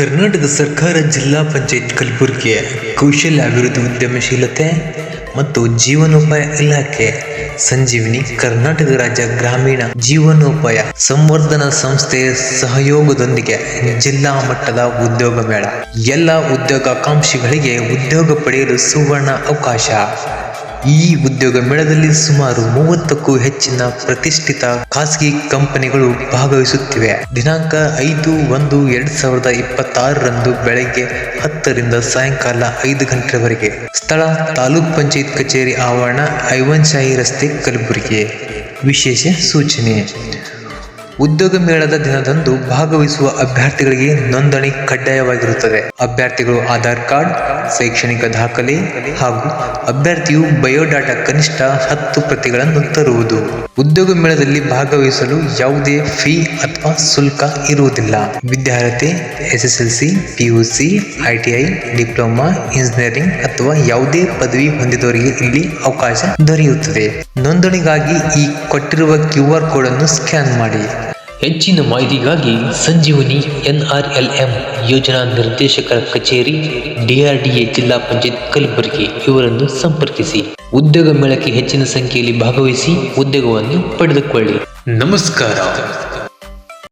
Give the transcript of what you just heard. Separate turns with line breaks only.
ಕರ್ನಾಟಕ ಸರ್ಕಾರ ಜಿಲ್ಲಾ ಪಂಚಾಯತ್ ಕಲಬುರಗಿಯ ಕೌಶಲ್ಯ ಅಭಿವೃದ್ಧಿ ಉದ್ಯಮಶೀಲತೆ ಮತ್ತು ಜೀವನೋಪಾಯ ಇಲಾಖೆ ಸಂಜೀವಿನಿ ಕರ್ನಾಟಕ ರಾಜ್ಯ ಗ್ರಾಮೀಣ ಜೀವನೋಪಾಯ ಸಂವರ್ಧನಾ ಸಂಸ್ಥೆಯ ಸಹಯೋಗದೊಂದಿಗೆ ಜಿಲ್ಲಾ ಮಟ್ಟದ ಉದ್ಯೋಗ ಮೇಳ. ಎಲ್ಲ ಉದ್ಯೋಗಾಕಾಂಕ್ಷಿಗಳಿಗೆ ಉದ್ಯೋಗ ಪಡೆಯಲು ಸುವರ್ಣ ಅವಕಾಶ. ಈ ಉದ್ಯೋಗ ಮೇಳದಲ್ಲಿ ಸುಮಾರು 30ಕ್ಕೂ ಹೆಚ್ಚಿನ ಪ್ರತಿಷ್ಠಿತ ಖಾಸಗಿ ಕಂಪನಿಗಳು ಭಾಗವಹಿಸುತ್ತಿವೆ. ದಿನಾಂಕ 5/1/2026 ಬೆಳಗ್ಗೆ 10 ರಿಂದ ಸಾಯಂಕಾಲ 5 ಗಂಟೆವರೆಗೆ. ಸ್ಥಳ ತಾಲೂಕ್ ಪಂಚಾಯತ್ ಕಚೇರಿ ಆವರಣ, ಐವನ್ಶಾಹಿ ರಸ್ತೆ, ಕಲಬುರಗಿ. ವಿಶೇಷ ಸೂಚನೆ: ಉದ್ಯೋಗ ಮೇಳದ ದಿನದಂದು ಭಾಗವಹಿಸುವ ಅಭ್ಯರ್ಥಿಗಳಿಗೆ ನೋಂದಣಿ ಕಡ್ಡಾಯವಾಗಿರುತ್ತದೆ. ಅಭ್ಯರ್ಥಿಗಳು ಆಧಾರ್ ಕಾರ್ಡ್, ಶೈಕ್ಷಣಿಕ ದಾಖಲೆ ಹಾಗೂ ಅಭ್ಯರ್ಥಿಯು ಬಯೋಡಾಟಾ ಕನಿಷ್ಠ 10 ಪ್ರತಿಗಳನ್ನು ತರುವುದು. ಉದ್ಯೋಗ ಮೇಳದಲ್ಲಿ ಭಾಗವಹಿಸಲು ಯಾವುದೇ ಫೀ ಅಥವಾ ಶುಲ್ಕ ಇರುವುದಿಲ್ಲ. ವಿದ್ಯಾರ್ಹತೆ SSLC, PUC, ITI, diploma, engineering ಅಥವಾ ಯಾವುದೇ ಪದವಿ ಹೊಂದಿದವರಿಗೆ ಇಲ್ಲಿ ಅವಕಾಶ ದೊರೆಯುತ್ತದೆ. ನೋಂದಣಿಗಾಗಿ ಈ ಕೊಟ್ಟಿರುವ QR ಕೋಡ್ ಅನ್ನು ಸ್ಕ್ಯಾನ್ ಮಾಡಿ. ಹೆಚ್ಚಿನ ಮಾಹಿತಿಗಾಗಿ ಸಂಜೀವಿನಿ NRLM ಯೋಜನಾ ನಿರ್ದೇಶಕರ ಕಚೇರಿ, DRDA ಜಿಲ್ಲಾ ಪಂಚಾಯತ್ ಕಲಬುರಗಿ ಇವರನ್ನು ಸಂಪರ್ಕಿಸಿ. ಉದ್ಯೋಗ ಮೇಳಕ್ಕೆ ಹೆಚ್ಚಿನ ಸಂಖ್ಯೆಯಲ್ಲಿ ಭಾಗವಹಿಸಿ ಉದ್ಯೋಗವನ್ನು ಪಡೆದುಕೊಳ್ಳಿ. ನಮಸ್ಕಾರ.